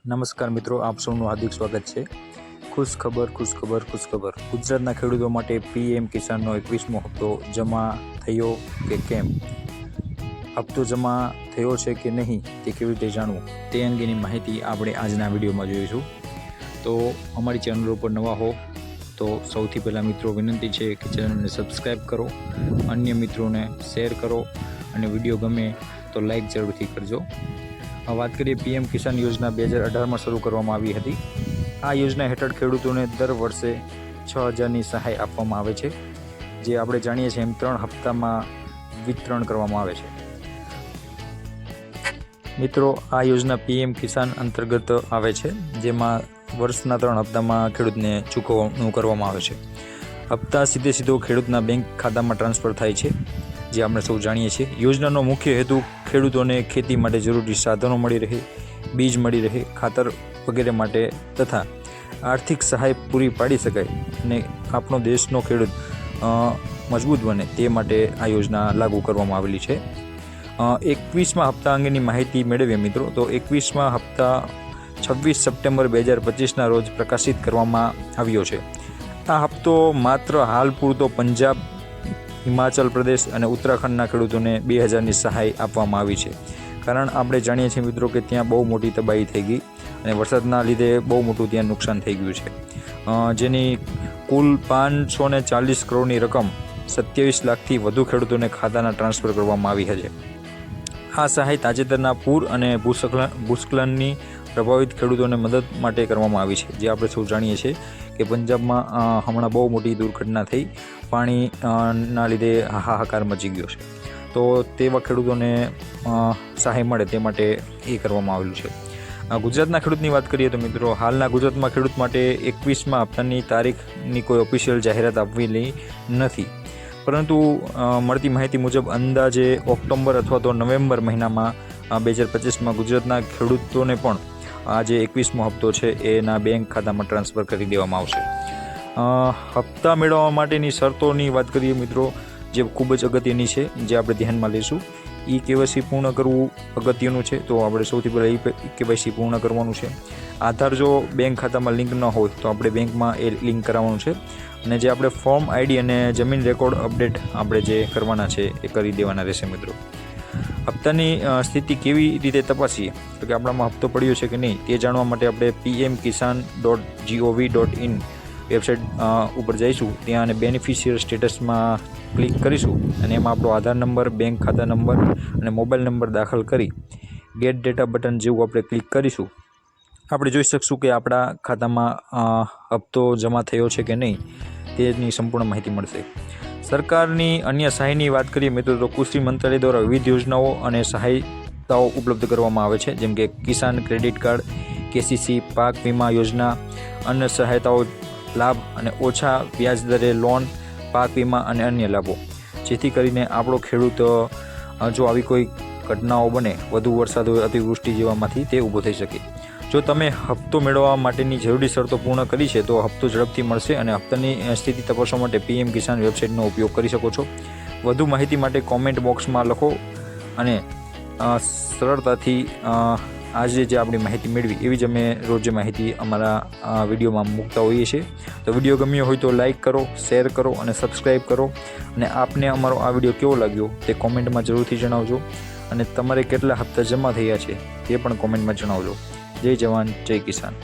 નમસ્કાર મિત્રો, આપ સૌનું હાર્દિક સ્વાગત છે। ખુશખબર ગુજરાતના ખેડૂતો માટે પીએમ કિસાનનો 21મો હપ્તો જમા થયો કે કેમ? હપ્તો જમા થયો છે કે નહીં તે કેવી રીતે જાણવું તે અંગેની માહિતી આપણે આજના વિડીયોમાં જોઈશું। તો અમારી ચેનલ ઉપર નવા હો તો સૌથી પહેલાં મિત્રો વિનંતી છે કે ચેનલને સબસ્ક્રાઈબ કરો, અન્ય મિત્રોને શેર કરો અને વિડીયો ગમે તો લાઈક જરૂરથી કરજો। વાત કરીએ પીએમ કિસાન યોજના 2018માં શરૂ કરવામાં આવી હતી। આ યોજના હેઠળ ખેડૂતોને દર વર્ષે 6,000ની સહાય આપવામાં આવે છે, જે આપણે જાણીએ છીએ એમ 3 હપ્તામાં વિતરણ કરવામાં આવે છે। મિત્રો, આ યોજના પીએમ કિસાન અંતર્ગત આવે છે, જેમાં વર્ષના 3 હપ્તામાં ખેડૂતને ચૂકવણું કરવામાં આવે છે। હપ્તા સીધો ખેડૂતના બેંક ખાતામાં ટ્રાન્સફર થાય છે, જે આપણે સૌ જાણીએ છીએ। યોજનાનો મુખ્ય હેતુ ખેડૂતોને ખેતી માટે જરૂરી સાધનો મળી રહે, બીજ મળી રહે, ખાતર વગેરે માટે તથા આર્થિક સહાય પૂરી પાડી શકાય અને આપણો દેશનો ખેડૂત મજબૂત બને તે માટે આ યોજના લાગુ કરવામાં આવેલી છે। 21મા હપ્તા અંગેની માહિતી મેળવીએ મિત્રો, તો 21મા હપ્તા 26 સપ્ટેમ્બર 2025ના રોજ પ્રકાશિત કરવામાં આવ્યો છે। આ હપ્તો માત્ર હાલ પૂરતો પંજાબ, હિમાચલ પ્રદેશ અને ઉત્તરાખંડના ખેડૂતોને 2,000ની સહાય આપવામાં આવી છે। કારણ આપણે જાણીએ છીએ મિત્રો કે ત્યાં બહુ મોટી તબાહી થઈ ગઈ અને વરસાદના લીધે બહુ મોટું ત્યાં નુકસાન થઈ ગયું છે, જેની કુલ 540 કરોડની રકમ 27 લાખથી વધુ ખેડૂતોને ખાતાના ટ્રાન્સફર કરવામાં આવી છે। આ સહાય તાજેતરના પૂર અને ભૂસ્ખલનની પ્રભાવિત ખેડૂતોને મદદ માટે કરવામાં આવી છે, જે આપણે સૌ જાણીએ છીએ કે પંજાબમાં હમણાં બહુ મોટી દુર્ઘટના થઈ, પાણીના લીધે હાહાકાર મચી ગયો છે। તો તેવા ખેડૂતોને સહાય મળે તે માટે એ કરવામાં આવેલું છે। ગુજરાતના ખેડૂતની વાત કરીએ તો મિત્રો, હાલના ગુજરાતમાં ખેડૂત માટે 21મા હપ્તાની તારીખની કોઈ ઓફિશિયલ જાહેરાત આપેલી નથી, પરંતુ મળતી માહિતી મુજબ અંદાજે ઓક્ટોબર અથવા તો નવેમ્બર મહિનામાં 2025માં ગુજરાતના ખેડૂતોને પણ આ જે 21મો હપ્તો છે એના બેંક ખાતામાં ટ્રાન્સફર કરી દેવામાં આવશે। હપ્તા મેળવવા માટેની શરતોની વાત કરીએ મિત્રો, જે ખૂબ જ અગત્યની છે, જે આપણે ધ્યાનમાં લઈશું। KYC પૂર્ણ કરવું અગત્યનું છે, તો આપણે સૌથી પહેલાં KYC પૂર્ણ કરવાનું છે। આધાર જો બેંક ખાતામાં લિંક ન હોય તો આપણે બેંકમાં એ લિંક કરાવવાનું છે, અને જે આપણે ફોર્મ ID અને જમીન રેકોર્ડ અપડેટ આપણે જે કરવાના છે એ કરી દેવાના રહેશે મિત્રો। હપ્તાની સ્થિતિ કેવી રીતે તપાસીએ તો કે આપણામાં હપ્તો પડ્યો છે કે નહીં તે જાણવા માટે આપણે pmkisan.gov.in વેબસાઇટ ઉપર જઈશું, ત્યાં અને બેનિફિશિયરી સ્ટેટસમાં ક્લિક કરીશું અને એમાં આપણો આધાર નંબર, બેંક ખાતા નંબર અને મોબાઈલ નંબર દાખલ કરી ગેટ ડેટા બટન જેવું આપણે ક્લિક કરીશું, આપણે જોઈ શકશું કે આપણા ખાતામાં હપ્તો જમા થયો છે કે નહીં તેની સંપૂર્ણ માહિતી મળશે। સરકારની અન્ય સહાયની વાત કરીએ મિત્રો, તો કૃષિ મંત્રાલય દ્વારા વિવિધ યોજનાઓ અને સહાયતાઓ ઉપલબ્ધ કરવામાં આવે છે, જેમ કે કિસાન ક્રેડિટ કાર્ડ, KCC, પાક વીમા યોજના, અન્ય સહાયતાઓ લાભ અને ઓછા વ્યાજ દરે લોન, પાક વીમા અને અન્ય લાભો, જેથી કરીને આપણો ખેડૂત જો આવી કોઈ ઘટનાઓ બને, વધુ વરસાદ હોય, અતિવૃષ્ટિ જેવામાંથી તે ઊભો થઈ શકે। જો તમે હપ્તો મેળવવા માટેની જરૂરી શરતો પૂર્ણ કરી છે તો હપ્તો ઝડપથી મળશે, અને હપ્તાની સ્થિતિ તપાસવા માટે PM કિસાન વેબસાઇટનો ઉપયોગ કરી શકો છો। વધુ માહિતી માટે કોમેન્ટ બોક્સમાં લખો, અને સરળતાથી આજે જે આપણી માહિતી મેળવી એવી જ અમે રોજ માહિતી અમારા વિડીયોમાં મૂકતા હોઈએ છીએ। તો વિડીયો ગમ્યો હોય તો લાઇક કરો, શેર કરો અને સબસ્ક્રાઈબ કરો, અને આપને અમારો આ વિડીયો કેવો લાગ્યો તે કોમેન્ટમાં જરૂરથી જણાવજો, અને તમારે કેટલા હપ્તા જમા થયા છે તે પણ કોમેન્ટમાં જણાવજો। જય જવાન, જય કિસાન।